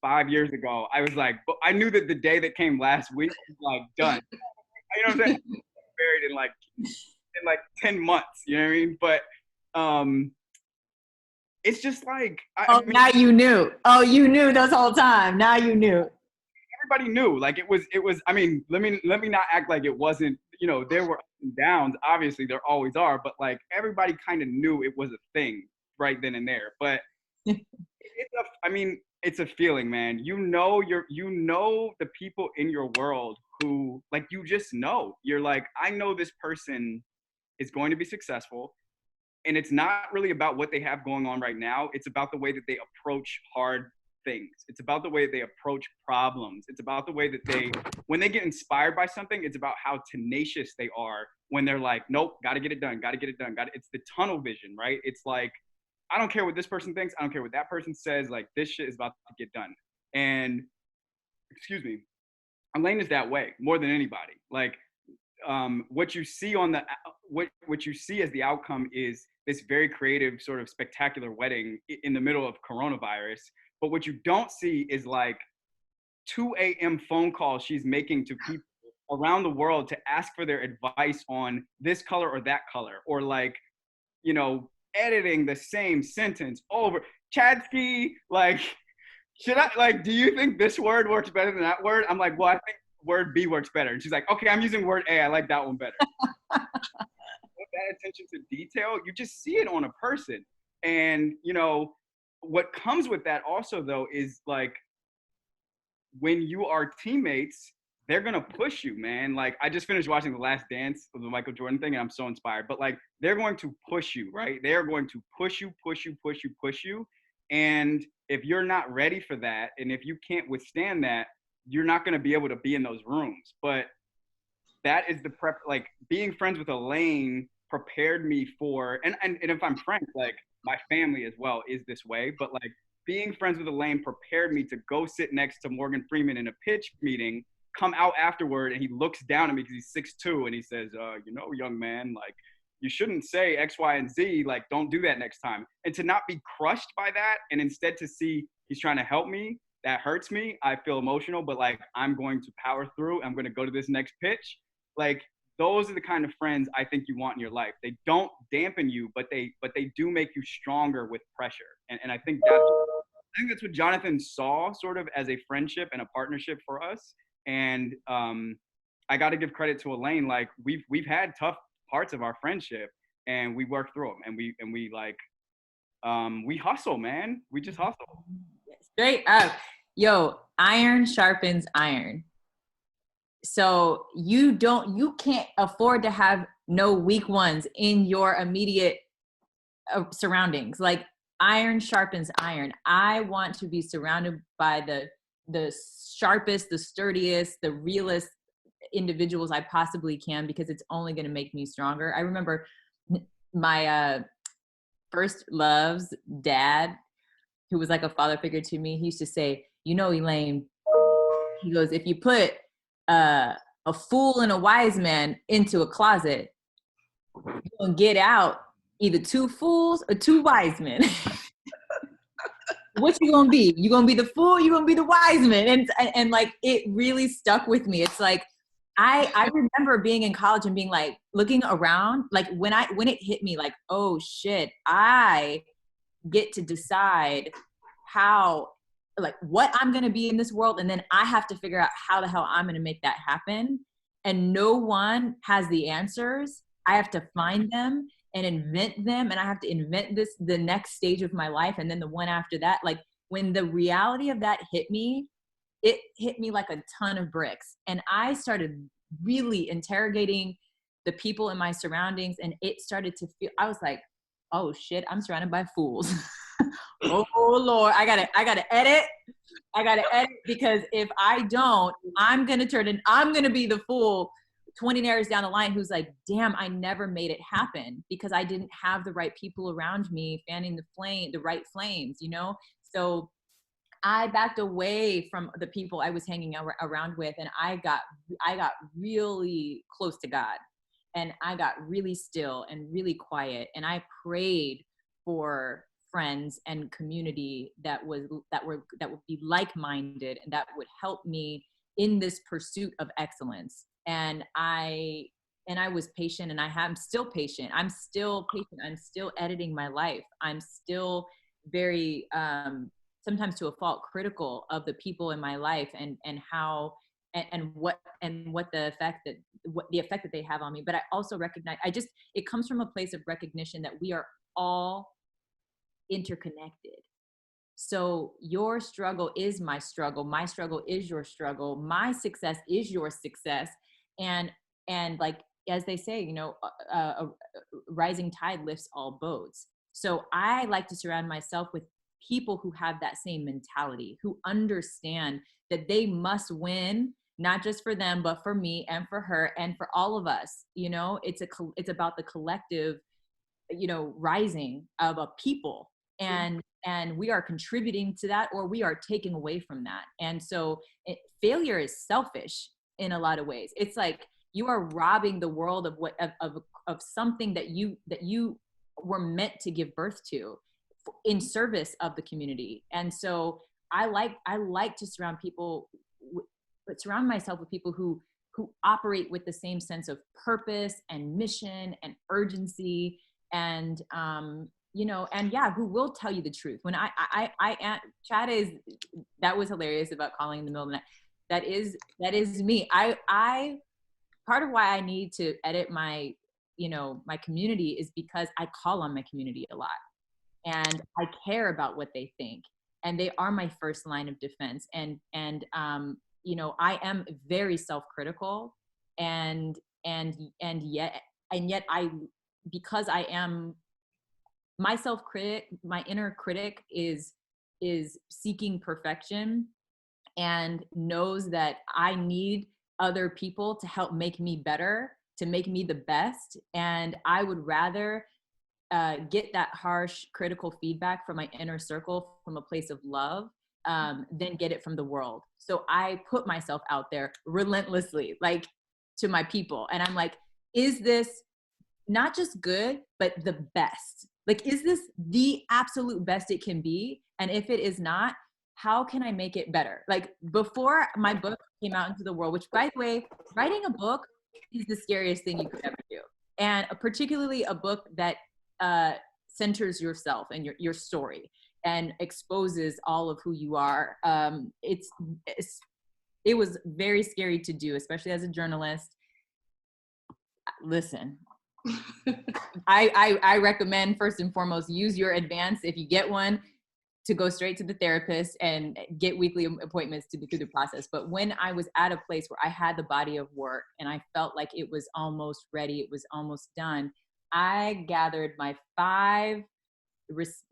5 years ago, I was like, but I knew that the day that came last week was like done. You know what I'm saying? Married in like 10 months, you know what I mean? But it's just like, I mean, now you knew. Oh, you knew this whole time. Now you knew. Everybody knew. Like, it was, I mean, let me not act like it wasn't, you know, there were ups and downs. Obviously there always are, but like, everybody kind of knew it was a thing right then and there. But it's a feeling, man. You know the people in your world who, like, you just know. You're like, I know this person is going to be successful. And it's not really about what they have going on right now. It's about the way that they approach hard things. It's about the way that they approach problems. It's about the way that when they get inspired by something, it's about how tenacious they are when they're like, nope, got to get it done. It's the tunnel vision, right? It's like, I don't care what this person thinks. I don't care what that person says. Like, this shit is about to get done. And, excuse me, Elaine is that way more than anybody. Like, what you see what you see as the outcome is this very creative, sort of spectacular wedding in the middle of coronavirus. But what you don't see is like 2 a.m. phone calls she's making to people around the world to ask for their advice on this color or that color, or like, you know, editing the same sentence over. Chadsky, like, do you think this word works better than that word? I'm like, well, I think word B works better. And she's like, okay, I'm using word A. I like that one better. That attention to detail, you just see it on a person. And, you know, what comes with that also, though, is like, when you are teammates, they're going to push you, man. Like, I just finished watching The Last Dance of the Michael Jordan thing, and I'm so inspired. But like, they're going to push you, right? They're going to push you. And if you're not ready for that, and if you can't withstand that, you're not going to be able to be in those rooms. But that is like, being friends with Elaine prepared me for, and if I'm frank, like, my family as well is this way, but like, being friends with Elaine prepared me to go sit next to Morgan Freeman in a pitch meeting, come out afterward, and he looks down at me because he's 6'2", and he says, you know, young man, like, you shouldn't say X, Y, and Z, like, don't do that next time. And to not be crushed by that, and instead to see he's trying to help me, that hurts me. I feel emotional, but like, I'm going to power through. I'm going to go to this next pitch. Like, those are the kind of friends I think you want in your life. They don't dampen you, but they do make you stronger with pressure. And I think that's what Jonathan saw sort of as a friendship and a partnership for us. And I got to give credit to Elaine. Like, we've had tough parts of our friendship, and we work through them, and we hustle, man. We just hustle. Straight up. Yo, iron sharpens iron. So you can't afford to have no weak ones in your immediate surroundings. Like, iron sharpens iron. I want to be surrounded by the sharpest, the sturdiest, the realest individuals I possibly can, because it's only going to make me stronger. I remember my first love's dad, who was like a father figure to me. He used to say, you know, Elaine, he goes, if you put a fool and a wise man into a closet, you're gonna get out either 2 fools or 2 wise men. What you gonna be? You gonna be the fool? You gonna be the wise man? And like, it really stuck with me. It's like, I remember being in college and being like, looking around, like, when it hit me, like, oh shit, I get to decide how, like, what I'm going to be in this world. And then I have to figure out how the hell I'm going to make that happen. And no one has the answers. I have to find them and invent them. And I have to invent the next stage of my life. And then the one after that, like, when the reality of that hit me, it hit me like a ton of bricks. And I started really interrogating the people in my surroundings. And it started to feel, I was like, oh shit, I'm surrounded by fools. Oh Lord, I gotta edit. I gotta edit, because if I don't, I'm gonna be the fool 20 years down the line who's like, damn, I never made it happen because I didn't have the right people around me fanning the right flames, you know? So I backed away from the people I was hanging around with, and I got really close to God, and I got really still and really quiet, and I prayed for friends and community that would be like-minded and that would help me in this pursuit of excellence. And I was patient, and I'm still patient. I'm still editing my life. I'm still very sometimes to a fault critical of the people in my life and how and what the effect that they have on me. But I also recognize it comes from a place of recognition that we are all interconnected. So your struggle is my struggle is your struggle, my success is your success, and like as they say, you know, a rising tide lifts all boats. So I like to surround myself with people who have that same mentality, who understand that they must win, not just for them, but for me and for her and for all of us. You know, it's about the collective, you know, rising of a people, and we are contributing to that, or we are taking away from that. And so failure is selfish in a lot of ways. It's like you are robbing the world of something that you were meant to give birth to in service of the community. And so I like to surround myself with people who operate with the same sense of purpose and mission and urgency, and you know, and yeah, who will tell you the truth. When Chad that was hilarious about calling in the middle of the night. That is me. I part of why I need to edit my, you know, my community is because I call on my community a lot, and I care about what they think, and they are my first line of defense. And you know, I am very self-critical, and yet because I am my self-critic, my inner critic is seeking perfection and knows that I need other people to help make me better, to make me the best. And I would rather get that harsh critical feedback from my inner circle from a place of love than get it from the world. So I put myself out there relentlessly, like to my people. And I'm like, is this not just good, but the best? Like, is this the absolute best it can be? And if it is not, how can I make it better? Like, before my book came out into the world, which, by the way, writing a book is the scariest thing you could ever do. And particularly a book that centers yourself and your story and exposes all of who you are. It was very scary to do, especially as a journalist. Listen, I recommend, first and foremost, use your advance, if you get one, to go straight to the therapist and get weekly appointments to go through the process. But when I was at a place where I had the body of work and I felt like it was almost ready, it was almost done, I gathered my 5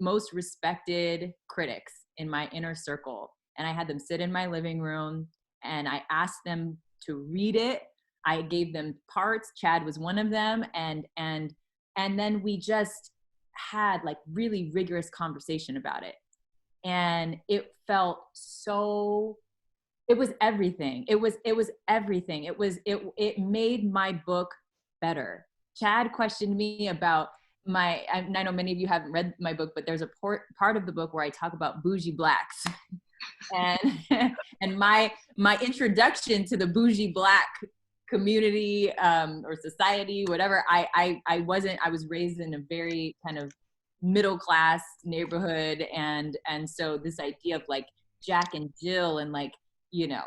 most respected critics in my inner circle, and I had them sit in my living room, and I asked them to read it. I gave them parts. Chad was one of them. And then we just had like really rigorous conversation about it. And it felt so, it was everything. It was everything. It made my book better. Chad questioned me about I know many of you haven't read my book, but there's a part of the book where I talk about bougie Blacks. and my introduction to the bougie Black community or society, whatever. I was raised in a very kind of middle class neighborhood, and so this idea of like Jack and Jill and like, you know,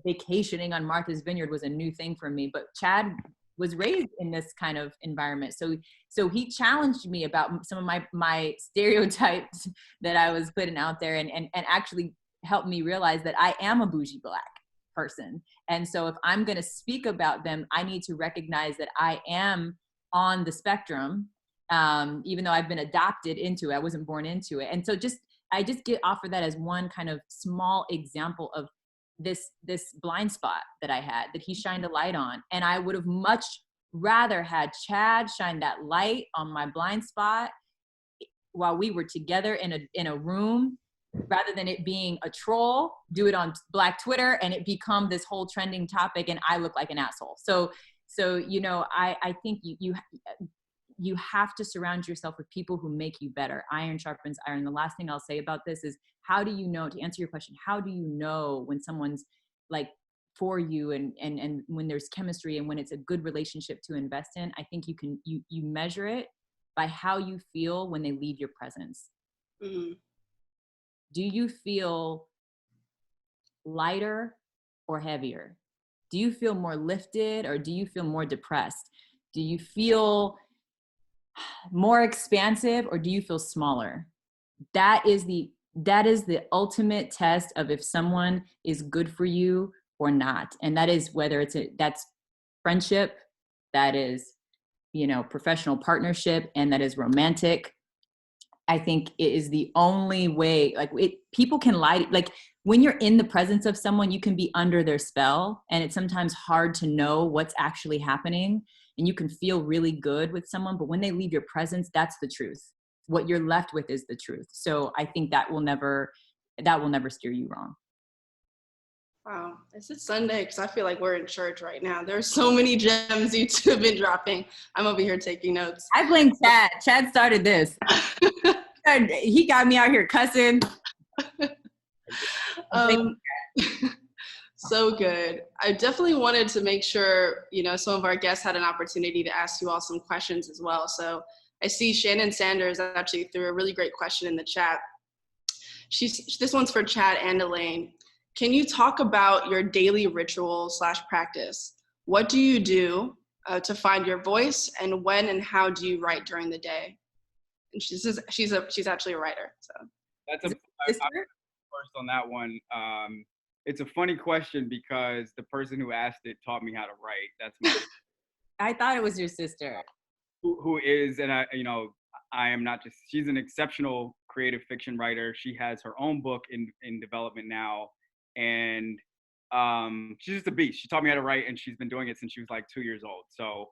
vacationing on Martha's Vineyard was a new thing for me. But Chad was raised in this kind of environment, so he challenged me about some of my stereotypes that I was putting out there, and actually helped me realize that I am a bougie Black person. And so if I'm going to speak about them, I need to recognize that I am on the spectrum, even though I've been adopted into it. I wasn't born into it. And so I just get offered that as one kind of small example of this blind spot that I had, that he shined a light on. And I would have much rather had Chad shine that light on my blind spot while we were together in a room, rather than it being a troll, do it on Black Twitter and it become this whole trending topic and I look like an asshole. So, you know, I think you have to surround yourself with people who make you better. Iron sharpens iron. The last thing I'll say about this is, how do you know, to answer your question, how do you know when someone's like for you and when there's chemistry and when it's a good relationship to invest in? I think you measure it by how you feel when they leave your presence. Mm-hmm. Do you feel lighter or heavier? Do you feel more lifted or do you feel more depressed? Do you feel more expansive or do you feel smaller? That is the ultimate test of if someone is good for you or not. And that is whether that's friendship, that is, you know, professional partnership, and that is romantic. I think it is the only way, people can lie. Like when you're in the presence of someone, you can be under their spell, and it's sometimes hard to know what's actually happening, and you can feel really good with someone, but when they leave your presence, that's the truth. What you're left with is the truth. So I think that will never steer you wrong. Wow, is it Sunday? Because I feel like we're in church right now. There's so many gems you two have been dropping. I'm over here taking notes. I blame Chad. Chad started this. He got me out here cussing. So good. I definitely wanted to make sure, you know, some of our guests had an opportunity to ask you all some questions as well. So I see Shannon Sanders actually threw a really great question in the chat. This one's for Chad and Elaine. Can you talk about your daily ritual / practice? What do you do to find your voice, and when and how do you write during the day? And she's actually a writer. So that's first on that one. It's a funny question because the person who asked it taught me how to write. That's my I thought it was your sister. Who is, and I am not just, she's an exceptional creative fiction writer. She has her own book in development now. And she's just a beast. She taught me how to write, and she's been doing it since she was like 2 years old. So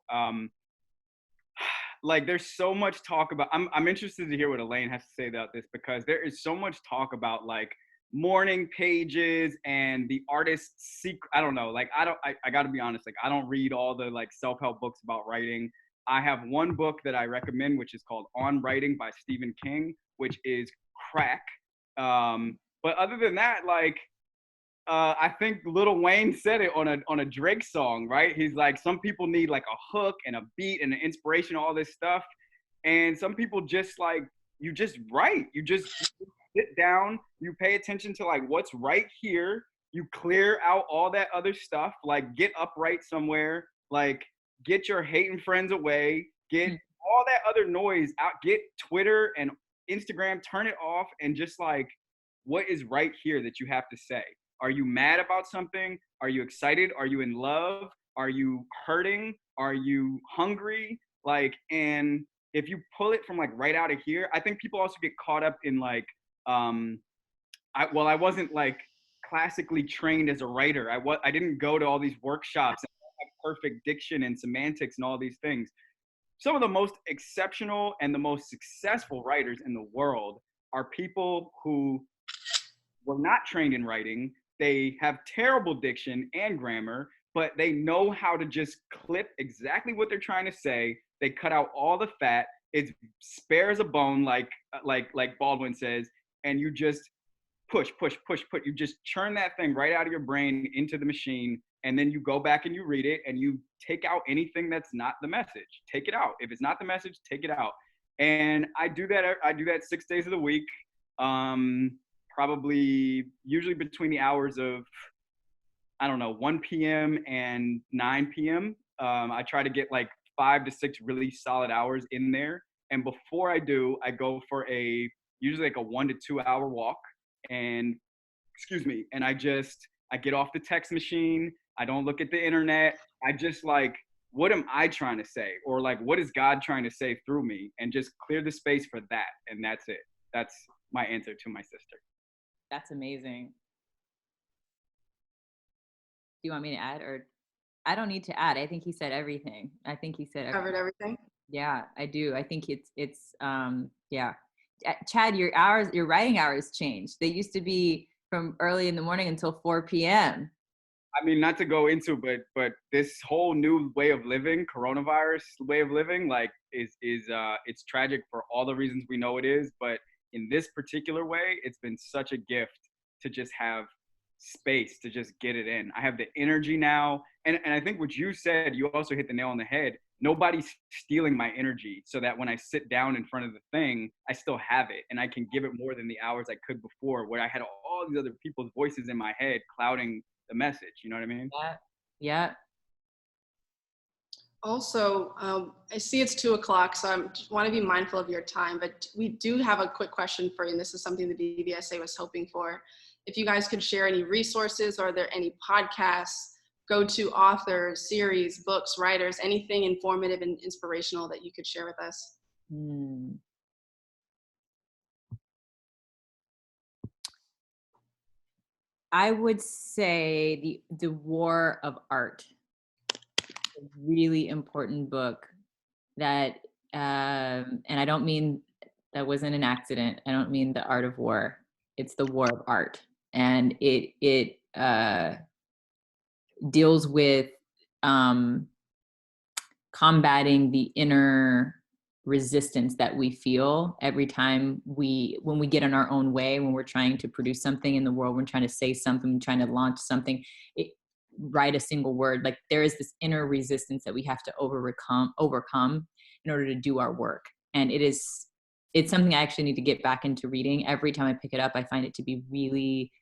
like there's so much talk about, I'm interested to hear what Elaine has to say about this, because there is so much talk about like morning pages and the artist's secret. I don't know, like I gotta be honest, like I don't read all the like self-help books about writing. I have one book that I recommend, which is called On Writing by Stephen King, which is crack. But other than that, like I think Lil Wayne said it on a Drake song, right? He's like, some people need like a hook and a beat and an inspiration, all this stuff. And some people just like, you just write. You just sit down, you pay attention to like what's right here. You clear out all that other stuff, like get upright somewhere, like get your hating friends away, get all that other noise out, get Twitter and Instagram, turn it off, and just like, what is right here that you have to say? Are you mad about something? Are you excited? Are you in love? Are you hurting? Are you hungry? Like, and if you pull it from like right out of here, I think people also get caught up in like, I wasn't like classically trained as a writer. I didn't go to all these workshops and have perfect diction and semantics and all these things. Some of the most exceptional and the most successful writers in the world are people who were not trained in writing. They have terrible diction and grammar, but they know how to just clip exactly what they're trying to say. They cut out all the fat. It spares a bone, like Baldwin says, and you just push. You just churn that thing right out of your brain into the machine, and then you go back and you read it, and you take out anything that's not the message. Take it out. If it's not the message, take it out. And I do that 6 days of the week. Probably usually between the hours of, 1 p.m. and 9 p.m. I try to get like 5 to 6 really solid hours in there. And before I do, I go for usually like a 1 to 2 hour walk, and I get off the text machine. I don't look at the internet. I just like what am I trying to say? Or like, what is God trying to say through me? And just clear the space for that. And that's it. That's my answer to my sister. That's amazing. Do you want me to add, or I don't need to add? I think he said everything. I think he said everything. Covered everything. Yeah, I do. I think it's yeah. Chad, your writing hours changed. They used to be from early in the morning until 4 p.m. I mean, not to go into, but this whole new way of living, coronavirus way of living, like is it's tragic for all the reasons we know it is. But in this particular way, it's been such a gift to just have space to just get it in. I have the energy now. And I think what you said, you also hit the nail on the head. Nobody's stealing my energy, so that when I sit down in front of the thing, I still have it and I can give it more than the hours I could before, where I had all these other people's voices in my head clouding the message. You know what I mean? Yeah. Yeah. Also, I see it's 2:00, so I just want to be mindful of your time, but we do have a quick question for you, and this is something the BBSA was hoping for. If you guys could share any resources, are there any podcasts, go-to authors, series, books, writers, anything informative and inspirational that you could share with us? I would say the War of Art, a really important book that, and I don't mean that wasn't an accident. I don't mean the art of war. It's the war of art, and it deals with combating the inner resistance that we feel every time when we get in our own way, when we're trying to produce something in the world, we're trying to say something, trying to launch something, write a single word. Like there is this inner resistance that we have to overcome in order to do our work. And it's something I actually need to get back into reading. Every time I pick it up, I find it to be really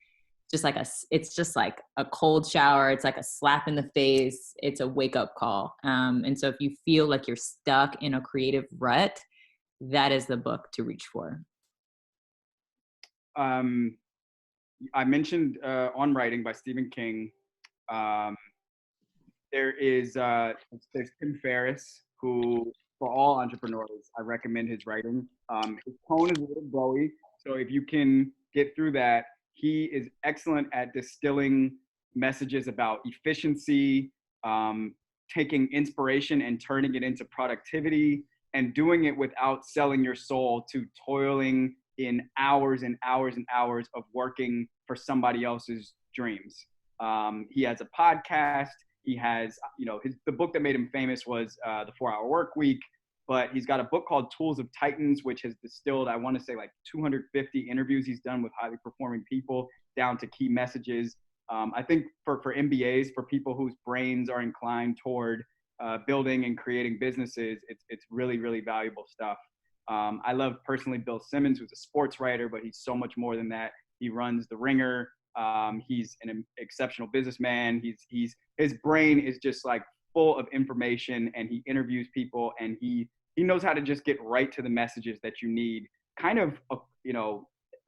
it's just like a cold shower. It's like a slap in the face. It's a wake up call. And so if you feel like you're stuck in a creative rut, that is the book to reach for. I mentioned On Writing by Stephen King. There's Tim Ferriss, who for all entrepreneurs, I recommend his writing. His tone is a little blowy, so if you can get through that, he is excellent at distilling messages about efficiency, taking inspiration and turning it into productivity, and doing it without selling your soul to toiling in hours and hours and hours of working for somebody else's dreams. He has a podcast. He has, the book that made him famous was The 4-Hour Work Week. But he's got a book called Tools of Titans, which has distilled, I want to say, like 250 interviews he's done with highly performing people down to key messages. I think for MBAs, for people whose brains are inclined toward building and creating businesses, it's really, really valuable stuff. I love personally Bill Simmons, who's a sports writer, but he's so much more than that. He runs The Ringer. He's an exceptional businessman. His brain is just like full of information, and he interviews people, and he knows how to just get right to the messages that you need, kind of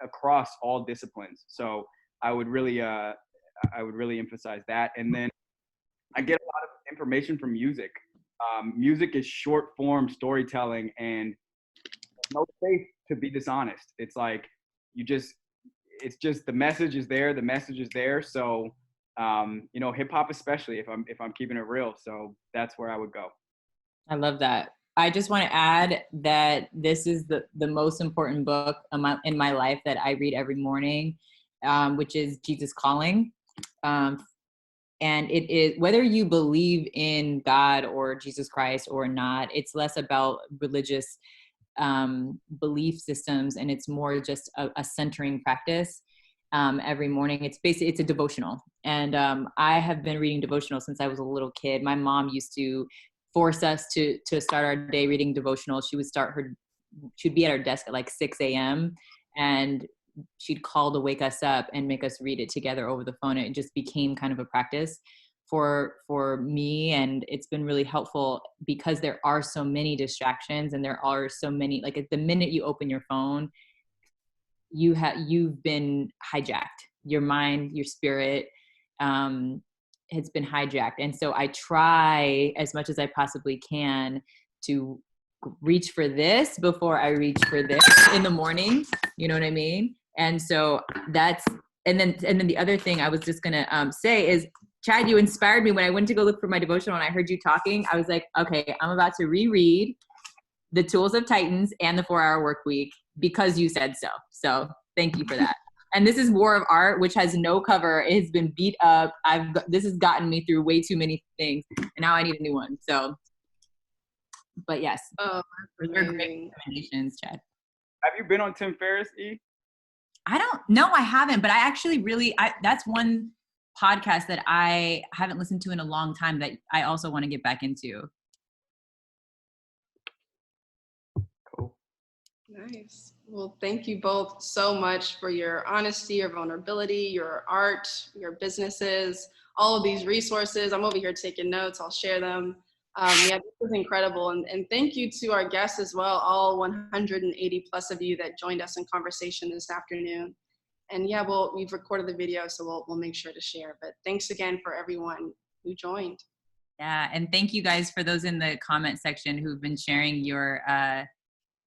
across all disciplines. So I would really emphasize that. And then I get a lot of information from music. Music is short form storytelling, and no space to be dishonest. It's like it's just the message is there. The message is there. So hip hop, especially if I'm keeping it real. So that's where I would go. I love that. I just want to add that this is the most important book in my life that I read every morning, which is Jesus Calling. And it is, whether you believe in God or Jesus Christ or not, it's less about religious belief systems, and it's more just a centering practice. Every morning, it's a devotional, and I have been reading devotional since I was a little kid. My mom used to force us to start our day reading devotional. She'd be at her desk at like 6 a.m. and she'd call to wake us up and make us read it together over the phone. It just became kind of a practice for me, and it's been really helpful because there are so many distractions, and there are so many, like at the minute you open your phone, you've been hijacked, your mind, your spirit. has been hijacked. And so I try as much as I possibly can to reach for this before I reach for this in the morning. You know what I mean? And so and then the other thing I was just gonna say is, Chad, you inspired me when I went to go look for my devotional and I heard you talking. I was like, okay, I'm about to reread The Tools of Titans and the 4-Hour Work Week because you said so. So thank you for that. And this is War of Art, which has no cover. It has been beat up. This has gotten me through way too many things, and now I need a new one. So, but yes, Oh, those are great recommendations, Chad. Have you been on Tim Ferriss, E? No, I haven't, but I actually that's one podcast that I haven't listened to in a long time that I also want to get back into. Cool. Nice. Well, thank you both so much for your honesty, your vulnerability, your art, your businesses, all of these resources. I'm over here taking notes. I'll share them. Yeah, this was incredible. And thank you to our guests as well, all 180 plus of you that joined us in conversation this afternoon. And yeah, we've recorded the video, so we'll make sure to share. But thanks again for everyone who joined. Yeah, and thank you guys for those in the comment section who've been sharing your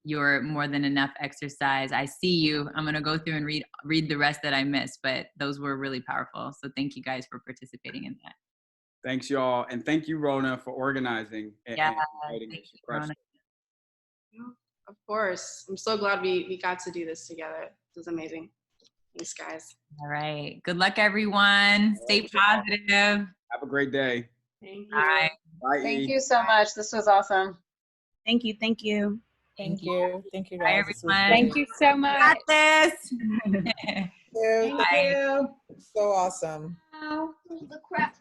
more than enough exercise. I see you. I'm gonna go through and read the rest that I missed, but those were really powerful. So thank you guys for participating in that. Thanks, y'all, and thank you, Rona, for organizing and inviting us. Rona. Of course. I'm so glad we got to do this together. It was amazing. Thanks, guys. All right. Good luck, everyone. Stay positive. Have a great day. Thank you. Bye. Bye. Thank you so much. This was awesome. Thank you. Thank you. Thank you. Thank you, Bye, guys. This was everyone. Thank you so much. Got this. Thank you. Bye. So awesome. The crap.